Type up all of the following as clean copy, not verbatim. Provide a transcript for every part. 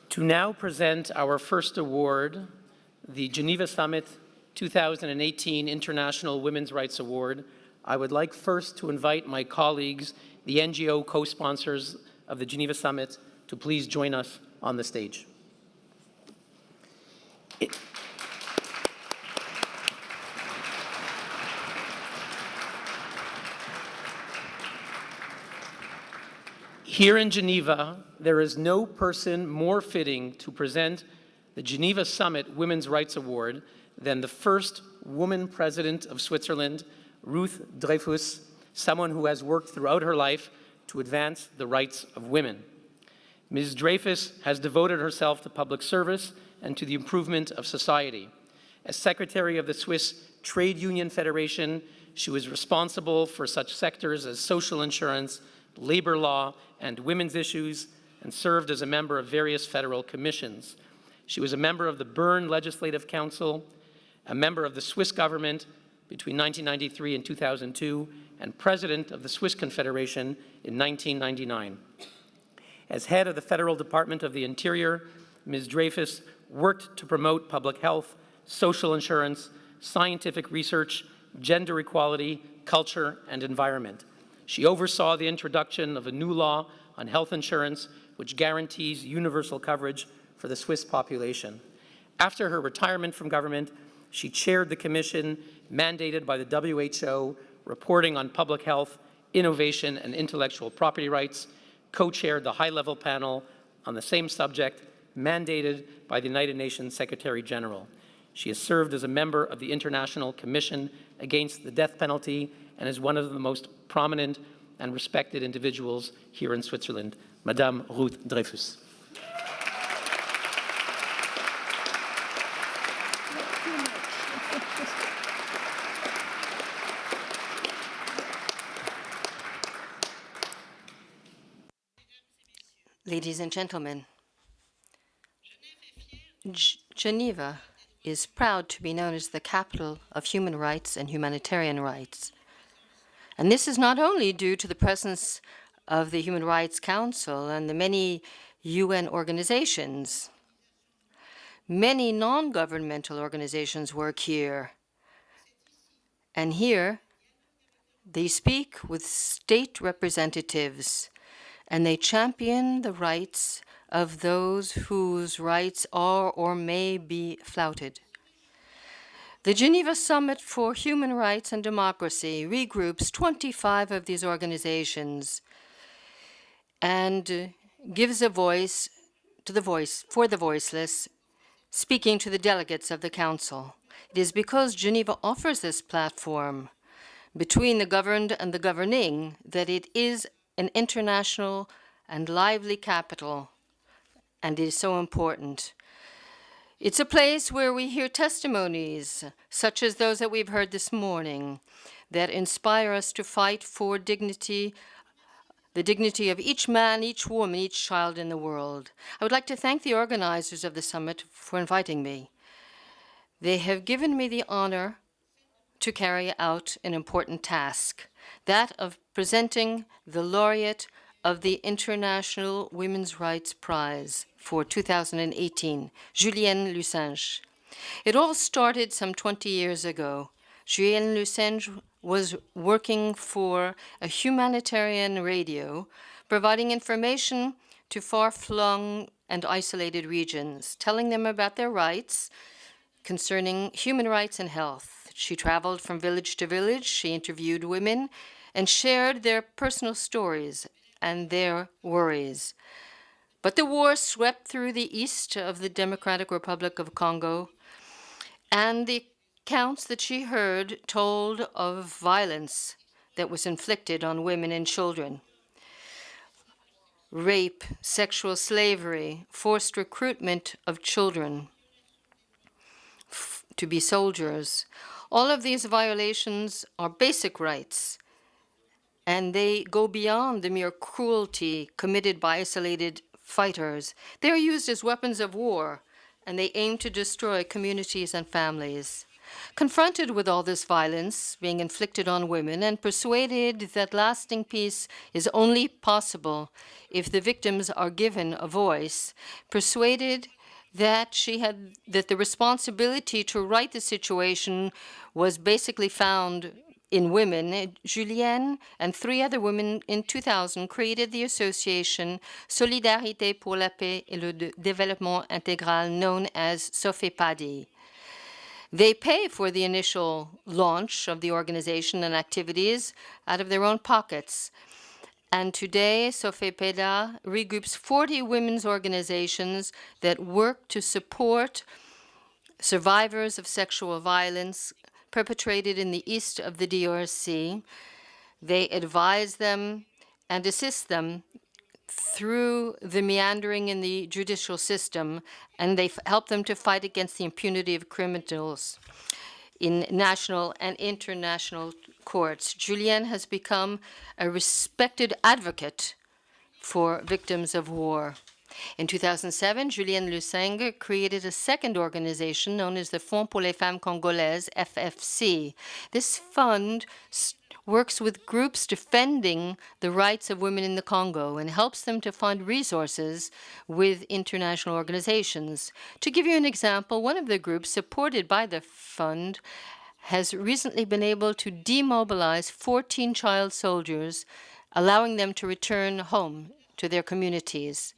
To now present our first award, the Geneva Summit 2018 International Women's Rights Award, I would like first to invite my colleagues, the NGO co-sponsors of the Geneva Summit, to please join us on the stage. Here in Geneva, there is no person more fitting to present the Geneva Summit Women's Rights Award than the first woman president of Switzerland, Ruth Dreifuss, someone who has worked throughout her life to advance the rights of women. Ms. Dreifuss has devoted herself to public service and to the improvement of society. As secretary of the Swiss Trade Union Federation, she was responsible for such sectors as social insurance, labor law, and women's issues, and served as a member of various federal commissions. She was a member of the Bern Legislative Council, a member of the Swiss government between 1993 and 2002, and president of the Swiss Confederation in 1999. As head of the Federal Department of the Interior, Ms. Dreifuss worked to promote public health, social insurance, scientific research, gender equality, culture, and environment. She oversaw the introduction of a new law on health insurance, which guarantees universal coverage for the Swiss population. After her retirement from government, she chaired the commission mandated by the WHO reporting on public health, innovation, and intellectual property rights, co-chaired the high-level panel on the same subject mandated by the United Nations Secretary General. She has served as a member of the International Commission Against the Death Penalty and is one of the most prominent and respected individuals here in Switzerland, Madame Ruth Dreifuss. Ladies and gentlemen, Geneva is proud to be known as the capital of human rights and humanitarian rights. And this is not only due to the presence of the Human Rights Council and the many UN organizations. Many non-governmental organizations work here. And here, they speak with state representatives, and they champion the rights of those whose rights are or may be flouted. The Geneva Summit for Human Rights and Democracy regroups 25 of these organizations and gives a voice to for the voiceless, speaking to the delegates of the Council. It is because Geneva offers this platform between the governed and the governing that it is an international and lively capital, and it is so important. It's a place where we hear testimonies, such as those that we've heard this morning, that inspire us to fight for dignity, the dignity of each man, each woman, each child in the world. I would like to thank the organizers of the summit for inviting me. They have given me the honor to carry out an important task, that of presenting the laureate of the International Women's Rights Prize for 2018, Julienne Lusenge. It all started some 20 years ago. Julienne Lusenge was working for a humanitarian radio, providing information to far-flung and isolated regions, telling them about their rights concerning human rights and health. She traveled from village to village, she interviewed women, and shared their personal stories and their worries. But the war swept through the east of the Democratic Republic of Congo, and the accounts that she heard told of violence that was inflicted on women and children. Rape, sexual slavery, forced recruitment of children to be soldiers. All of these violations are basic rights, and they go beyond the mere cruelty committed by isolated fighters. They are used as weapons of war, and they aim to destroy communities and families. Confronted with all this violence being inflicted on women and persuaded that lasting peace is only possible if the victims are given a voice, persuaded that the responsibility to right the situation was basically found in women, Julienne and 3 other women in 2000 created the association Solidarité pour la paix et le développement intégral, known as SOFEPADI. They pay for the initial launch of the organization and activities out of their own pockets. And today, SOFEPADI regroups 40 women's organizations that work to support survivors of sexual violence perpetrated in the east of the DRC. They advise them and assist them through the meandering in the judicial system, and they help them to fight against the impunity of criminals in national and international courts. Julienne has become a respected advocate for victims of war. In 2007, Julienne Lusenge created a second organization known as the Fonds pour les Femmes Congolaises, FFC. This fund works with groups defending the rights of women in the Congo and helps them to fund resources with international organizations. To give you an example, one of the groups supported by the fund has recently been able to demobilize 14 child soldiers, allowing them to return home to their communities.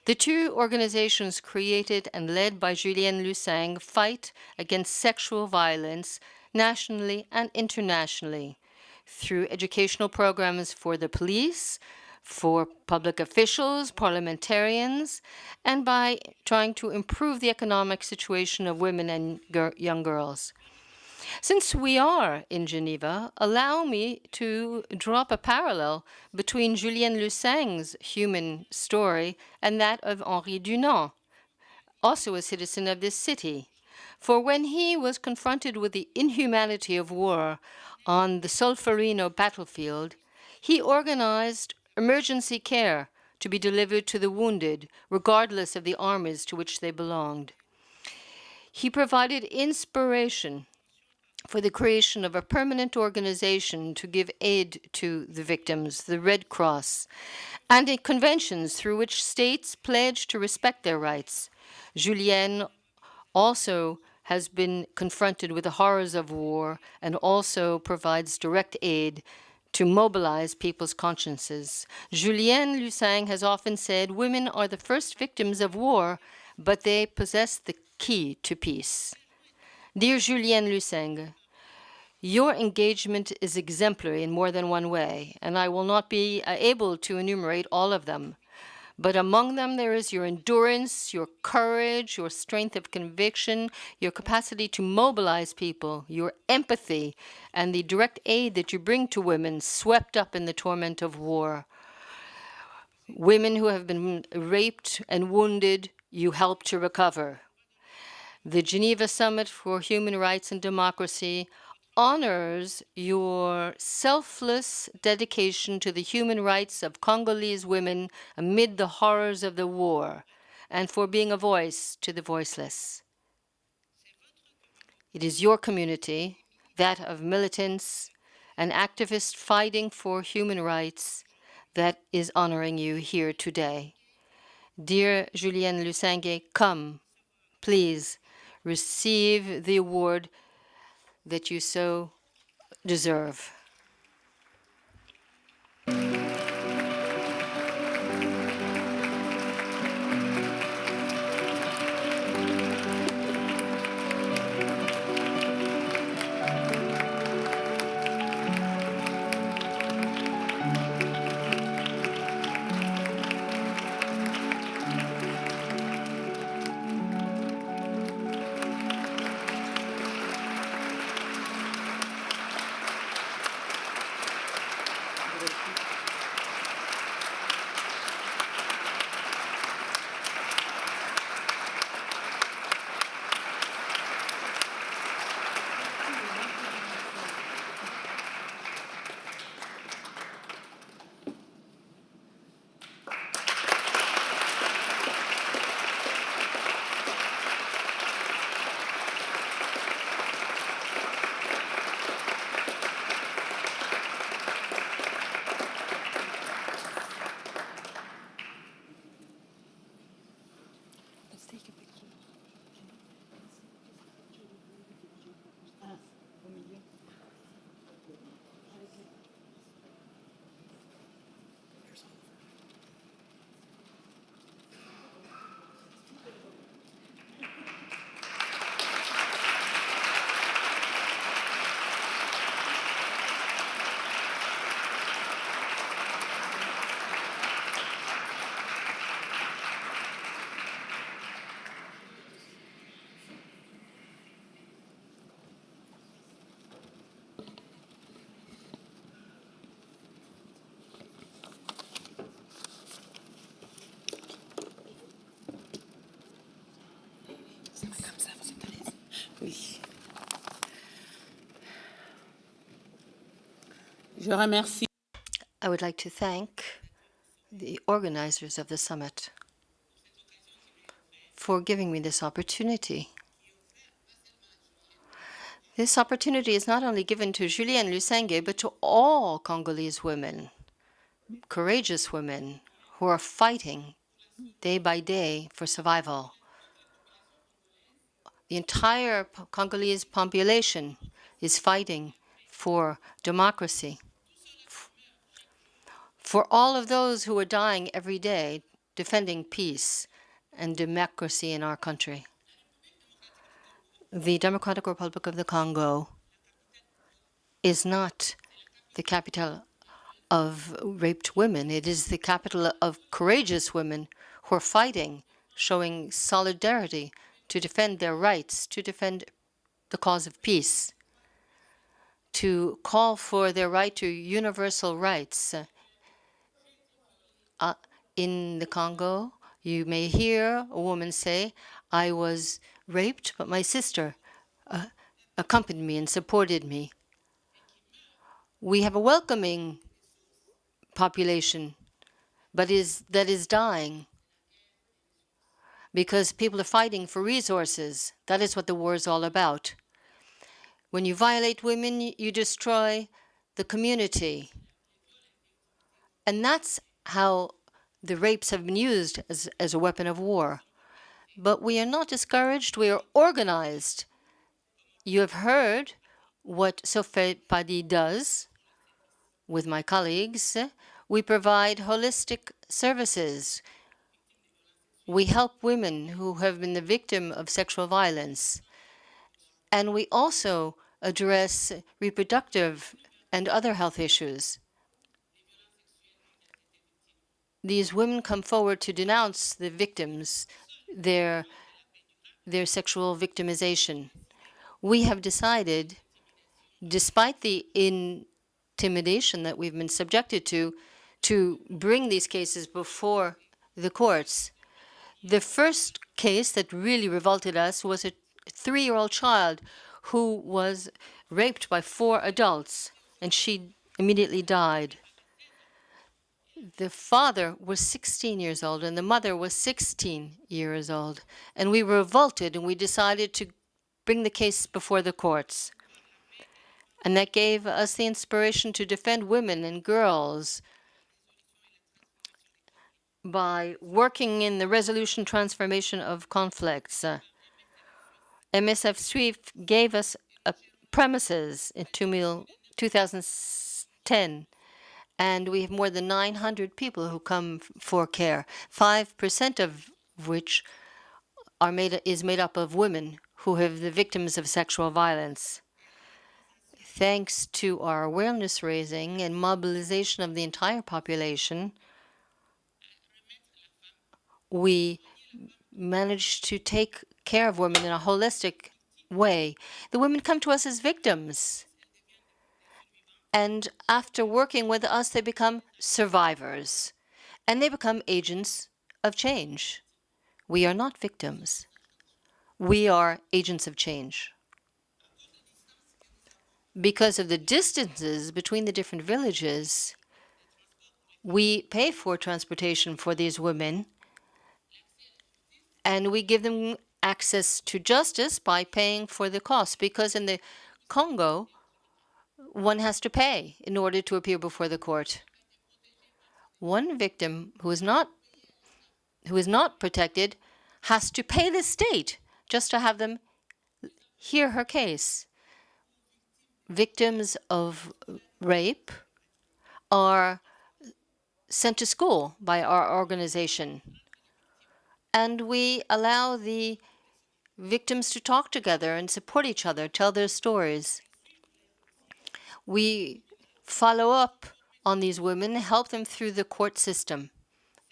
The 2 organizations created and led by Julienne Lusenge fight against sexual violence nationally and internationally through educational programs for the police, for public officials, parliamentarians, and by trying to improve the economic situation of women and young girls. Since we are in Geneva, allow me to drop a parallel between Julienne Lusenge's human story and that of Henri Dunant, also a citizen of this city. For when he was confronted with the inhumanity of war on the Solferino battlefield, he organized emergency care to be delivered to the wounded, regardless of the armies to which they belonged. He provided inspiration for the creation of a permanent organization to give aid to the victims, the Red Cross, and in conventions through which states pledged to respect their rights. Julienne also has been confronted with the horrors of war and also provides direct aid to mobilize people's consciences. Julienne Lusenge has often said, women are the first victims of war, but they possess the key to peace. Dear Julienne Lusenge, your engagement is exemplary in more than one way, and I will not be able to enumerate all of them. But among them, there is your endurance, your courage, your strength of conviction, your capacity to mobilize people, your empathy, and the direct aid that you bring to women swept up in the torment of war. Women who have been raped and wounded, you help to recover. The Geneva Summit for Human Rights and Democracy honors your selfless dedication to the human rights of Congolese women amid the horrors of the war, and for being a voice to the voiceless. It is your community, that of militants and activists fighting for human rights, that is honoring you here today. Dear Julienne Lusenge, come, please receive the award that you so deserve. Je remercie I would like to thank the organizers of the summit for giving me this opportunity. This opportunity is not only given to Julienne Lusenge, but to all Congolese women, courageous women who are fighting day by day for survival. The entire Congolese population is fighting for democracy. For all of those who are dying every day defending peace and democracy in our country. The Democratic Republic of the Congo is not the capital of raped women. It is the capital of courageous women who are fighting, showing solidarity to defend their rights, to defend the cause of peace, to call for their right to universal rights. In the Congo, you may hear a woman say, I was raped, but my sister accompanied me and supported me. We have a welcoming population, but that is dying because people are fighting for resources. That is what the war is all about. When you violate women, you destroy the community. And that's how the rapes have been used as a weapon of war. But we are not discouraged, we are organized. You have heard what SOFEPADI does with my colleagues. We provide holistic services. We help women who have been the victim of sexual violence. And we also address reproductive and other health issues. These women come forward to denounce the victims, their sexual victimization. We have decided, despite the intimidation that we've been subjected to bring these cases before the courts. The first case that really revolted us was a 3-year-old child who was raped by 4 adults, and she immediately died. The father was 16 years old, and the mother was 16 years old. And we were revolted, and we decided to bring the case before the courts. And that gave us the inspiration to defend women and girls by working in the resolution transformation of conflicts. MSF SWIFT gave us premises in 2010, and we have more than 900 people who come for care, 5% of which is made up of women who have the victims of sexual violence. Thanks to our awareness raising and mobilization of the entire population, we managed to take care of women in a holistic way. The women come to us as victims. And after working with us, they become survivors. And they become agents of change. We are not victims. We are agents of change. Because of the distances between the different villages, we pay for transportation for these women, and we give them access to justice by paying for the cost, because in the Congo, one has to pay in order to appear before the court. One victim who is not protected has to pay the state just to have them hear her case. Victims of rape are sent to school by our organization. And we allow the victims to talk together and support each other, tell their stories. We follow up on these women, help them through the court system,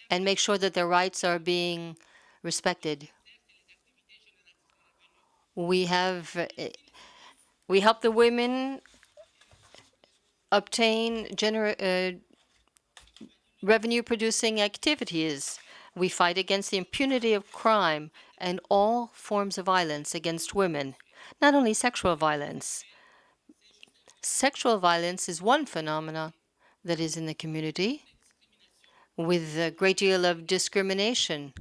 and make sure that their rights are being respected. We help the women obtain revenue-producing activities. We fight against the impunity of crime and all forms of violence against women, not only sexual violence. Sexual violence is one phenomenon that is in the community with a great deal of discrimination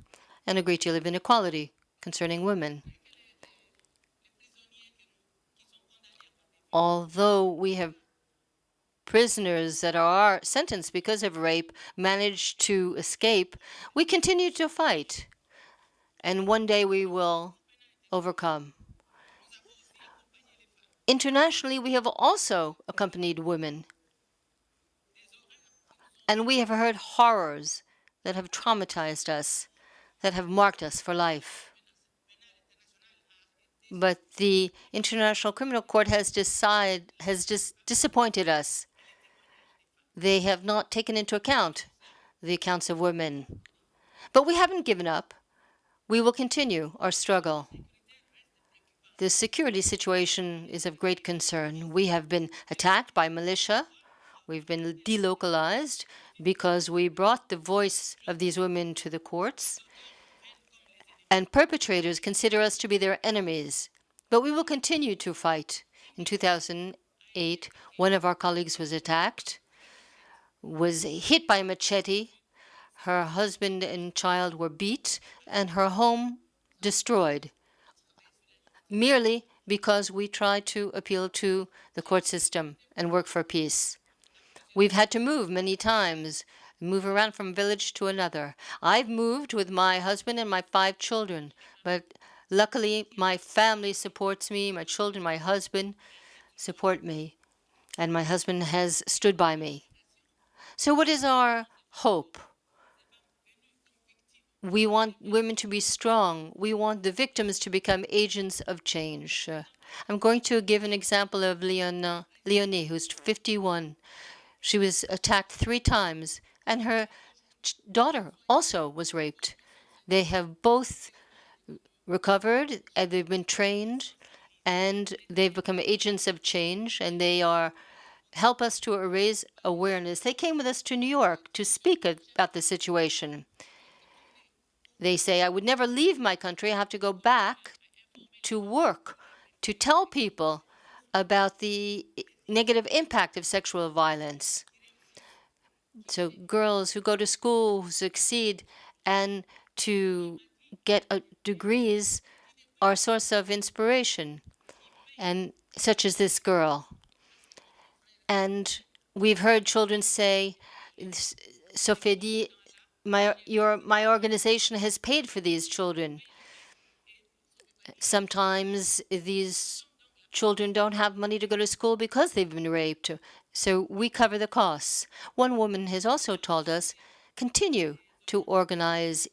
and a great deal of inequality concerning women. Although we have prisoners that are sentenced because of rape manage to escape, we continue to fight, and one day we will overcome. Internationally, we have also accompanied women, and we have heard horrors that have traumatized us, that have marked us for life. But the International Criminal Court has disappointed us. They have not taken into account the accounts of women. But we haven't given up. We will continue our struggle. The security situation is of great concern. We have been attacked by militia. We've been delocalized because we brought the voice of these women to the courts. And perpetrators consider us to be their enemies. But we will continue to fight. In 2008, one of our colleagues was attacked, was hit by a machete. Her husband and child were beat, and her home destroyed, merely because we tried to appeal to the court system and work for peace. We've had to move many times, move around from village to another. I've moved with my husband and my 5 children, but luckily my family supports me, my children, my husband support me, and my husband has stood by me. So what is our hope? We want women to be strong. We want the victims to become agents of change. I'm going to give an example of Leonie, who's 51. She was attacked 3 times, and her daughter also was raped. They have both recovered, and they've been trained, and they've become agents of change, and they help us to raise awareness. They came with us to New York to speak about the situation. They say, I would never leave my country. I have to go back to work, to tell people about the negative impact of sexual violence. So girls who go to school, who succeed, and to get degrees are a source of inspiration, and such as this girl. And we've heard children say, SOFEPADI, my organization has paid for these children. Sometimes these children don't have money to go to school because they've been raped, so we cover the costs. One woman has also told us, continue to organize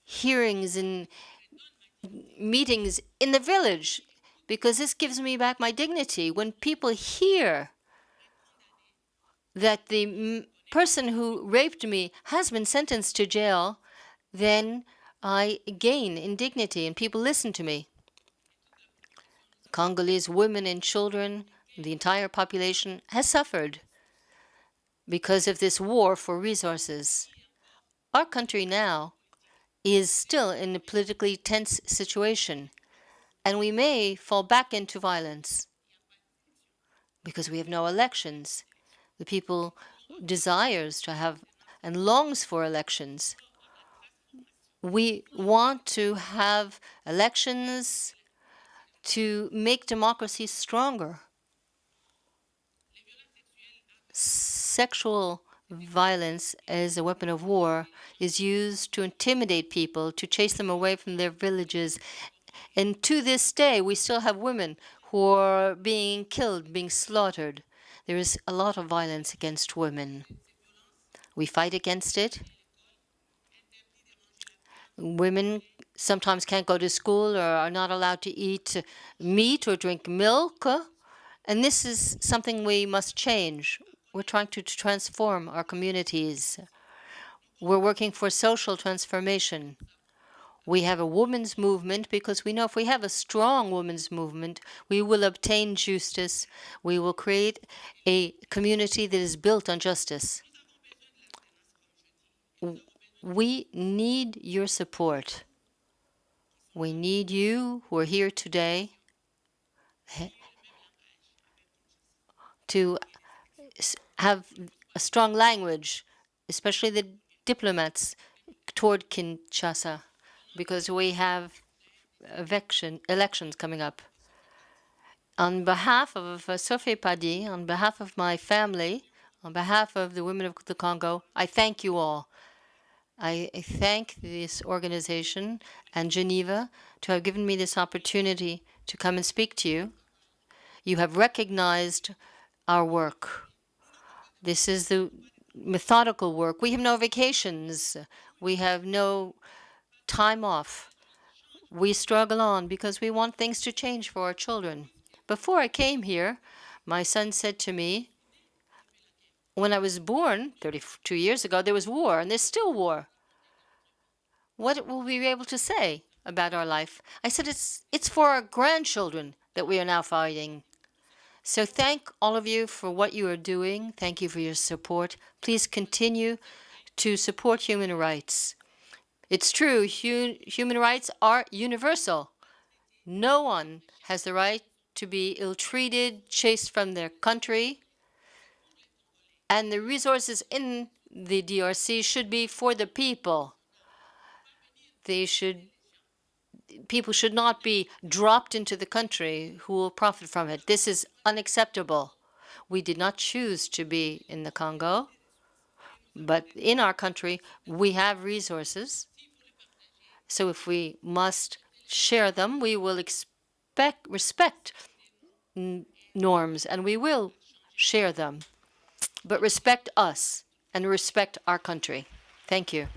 hearings and meetings in the village, because this gives me back my dignity. When people hear that the person who raped me has been sentenced to jail, then I gain in dignity and people listen to me. Congolese women and children, the entire population, has suffered because of this war for resources. Our country now is still in a politically tense situation, and we may fall back into violence because we have no elections. The people desires to have and longs for elections. We want to have elections to make democracy stronger. Sexual violence as a weapon of war is used to intimidate people, to chase them away from their villages. And to this day, we still have women who are being killed, being slaughtered. There is a lot of violence against women. We fight against it. Women sometimes can't go to school or are not allowed to eat meat or drink milk. And this is something we must change. We're trying to transform our communities. We're working for social transformation. We have a women's movement because we know if we have a strong women's movement, we will obtain justice. We will create a community that is built on justice. We need your support. We need you who are here today to have a strong language, especially the diplomats toward Kinshasa, because we have elections coming up. On behalf of SOFEPADI, on behalf of my family, on behalf of the women of the Congo, I thank you all. I thank this organization and Geneva to have given me this opportunity to come and speak to you. You have recognized our work. This is the methodical work. We have no vacations. We have no time off. We struggle on because we want things to change for our children. Before I came here, my son said to me, when I was born 32 years ago, there was war, and there's still war. What will we be able to say about our life? I said, it's for our grandchildren that we are now fighting. So thank all of you for what you are doing. Thank you for your support. Please continue to support human rights. It's true, human rights are universal. No one has the right to be ill-treated, chased from their country, and the resources in the DRC should be for the people. People should not be dropped into the country who will profit from it. This is unacceptable. We did not choose to be in the Congo, but in our country, we have resources. So if we must share them, we will respect norms, and we will share them. But respect us and respect our country. Thank you.